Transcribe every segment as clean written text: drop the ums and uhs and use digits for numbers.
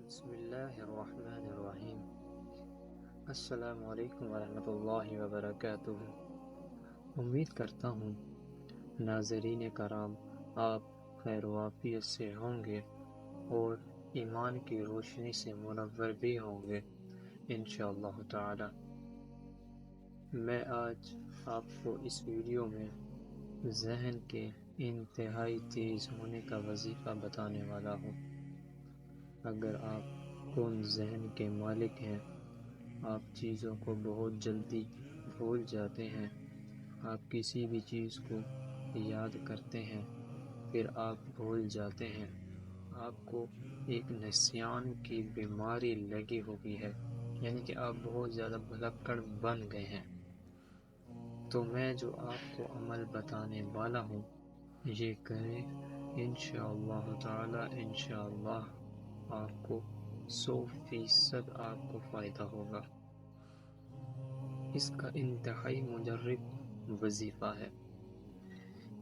بسم اللہ الرحمن الرحیم۔ السلام علیکم ورحمۃ اللہ وبرکاتہ۔ امید کرتا ہوں ناظرین کرام آپ خیر و عافیت سے ہوں گے اور ایمان کی روشنی سے منور بھی ہوں گے انشاءاللہ تعالی۔ میں آج آپ کو اس ویڈیو میں ذہن کے انتہائی تیز ہونے کا وظیفہ بتانے والا ہوں۔ اگر آپ کون ذہن کے مالک ہیں، آپ چیزوں کو بہت جلدی بھول جاتے ہیں۔ آپ کسی بھی چیز کو یاد کرتے ہیں پھر آپ بھول جاتے ہیں۔ آپ کو ایک نسیان کی بیماری لگی ہوئی ہے، یعنی کہ آپ بہت زیادہ بھلکڑ بن گئے ہیں۔ تو میں جو آپ کو عمل بتانے والا ہوں یہ کریں انشاءاللہ تعالی، انشاءاللہ آپ کو 100% آپ کو فائدہ ہوگا۔ اس کا انتہائی مجرب وظیفہ ہے۔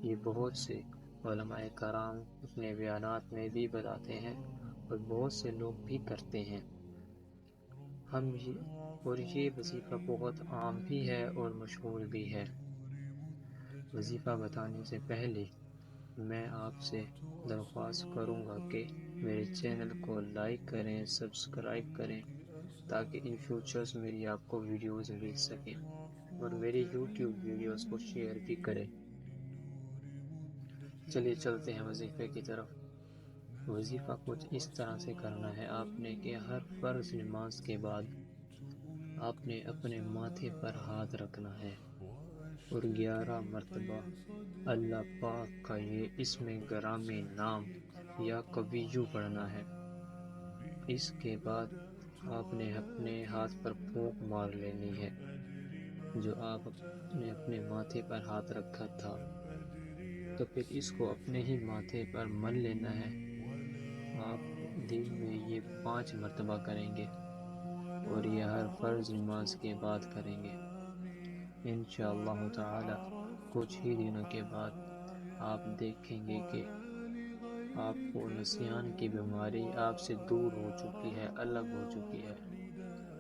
یہ بہت سے علماء کرام اپنے بیانات میں بھی بتاتے ہیں اور بہت سے لوگ بھی کرتے ہیں۔ یہ وظیفہ بہت عام بھی ہے اور مشہور بھی ہے۔ وظیفہ بتانے سے پہلے میں آپ سے درخواست کروں گا کہ میرے چینل کو لائک کریں، سبسکرائب کریں تاکہ ان فیوچرز میری آپ کو ویڈیوز مل سکیں، اور میری یوٹیوب ویڈیوز کو شیئر بھی کریں۔ چلیے چلتے ہیں وظیفے کی طرف۔ وظیفہ کچھ اس طرح سے کرنا ہے آپ نے کہ ہر فرض نماز کے بعد آپ نے اپنے ماتھے پر ہاتھ رکھنا ہے اور 11 مرتبہ اللہ پاک کا یہ اسم گرامی نام یا قویو پڑھنا ہے۔ اس کے بعد آپ نے اپنے ہاتھ پر پھونک مار لینی ہے جو آپ نے اپنے ماتھے پر ہاتھ رکھا تھا، تو پھر اس کو اپنے ہی ماتھے پر مل لینا ہے۔ آپ دن میں یہ 5 مرتبہ کریں گے اور یہ ہر فرض نماز کے بعد کریں گے انشاءاللہ تعالی۔ کچھ ہی دنوں کے بعد آپ دیکھیں گے کہ آپ کو نسیان کی بیماری آپ سے دور ہو چکی ہے، الگ ہو چکی ہے۔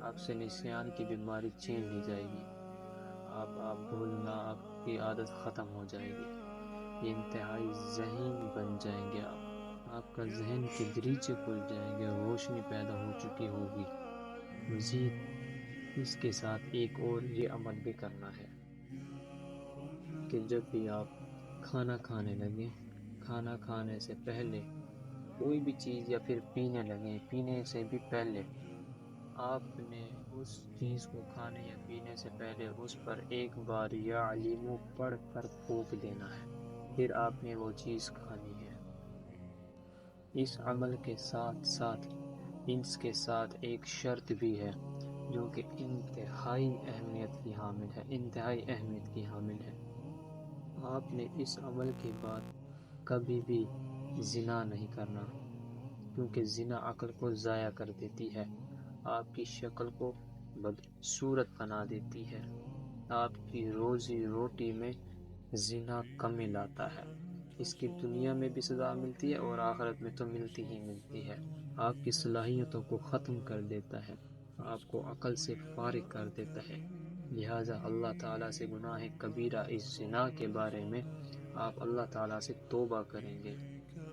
آپ سے نسیان کی بیماری چھین لی جائے گی۔ آپ بھولنا آپ کی عادت ختم ہو جائے گی۔ یہ انتہائی ذہین بن جائیں گے آپ کا ذہن کے دریچے کھل جائیں گے، روشنی پیدا ہو چکی ہوگی۔ مزید اس کے ساتھ ایک اور یہ عمل بھی کرنا ہے کہ جب بھی آپ کھانا کھانے لگیں، کھانا کھانے سے پہلے کوئی بھی چیز یا پھر پینے لگیں، پینے سے بھی پہلے آپ نے اس چیز کو کھانے یا پینے سے پہلے اس پر ایک بار یا علیمو پڑھ کر پھونک دینا ہے، پھر آپ نے وہ چیز کھانی ہے۔ اس عمل کے ساتھ ساتھ اس کے ساتھ ایک شرط بھی ہے جو کہ انتہائی اہمیت کی حامل ہے، انتہائی اہمیت کی حامل ہے۔ آپ نے اس عمل کے بعد کبھی بھی زنا نہیں کرنا، کیونکہ زنا عقل کو ضائع کر دیتی ہے، آپ کی شکل کو بدصورت بنا دیتی ہے، آپ کی روزی روٹی میں زنا کمی لاتا ہے۔ اس کی دنیا میں بھی سزا ملتی ہے اور آخرت میں تو ملتی ہی ملتی ہے۔ آپ کی صلاحیتوں کو ختم کر دیتا ہے، آپ کو عقل سے فارغ کر دیتا ہے۔ لہٰذا اللہ تعالیٰ سے گناہ کبیرہ اس زنا کے بارے میں آپ اللہ تعالیٰ سے توبہ کریں گے،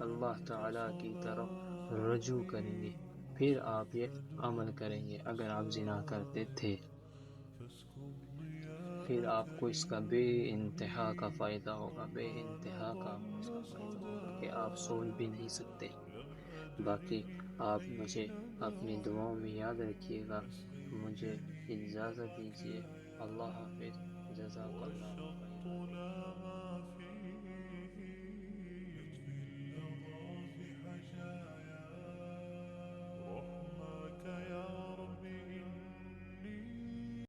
اللہ تعالیٰ کی طرف رجوع کریں گے، پھر آپ یہ عمل کریں گے۔ اگر آپ زنا کرتے تھے پھر آپ کو اس کا بے انتہا کا فائدہ ہوگا، بے انتہا کا آپ کو اس کا فائدہ ہوگا کہ آپ سوچ بھی نہیں سکتے۔ باقی آپ مجھے اپنی دعاؤں میں یاد رکھیے گا۔ مجھے اجازت دیجیے، اللہ حافظ، جزاک اللہ خیر۔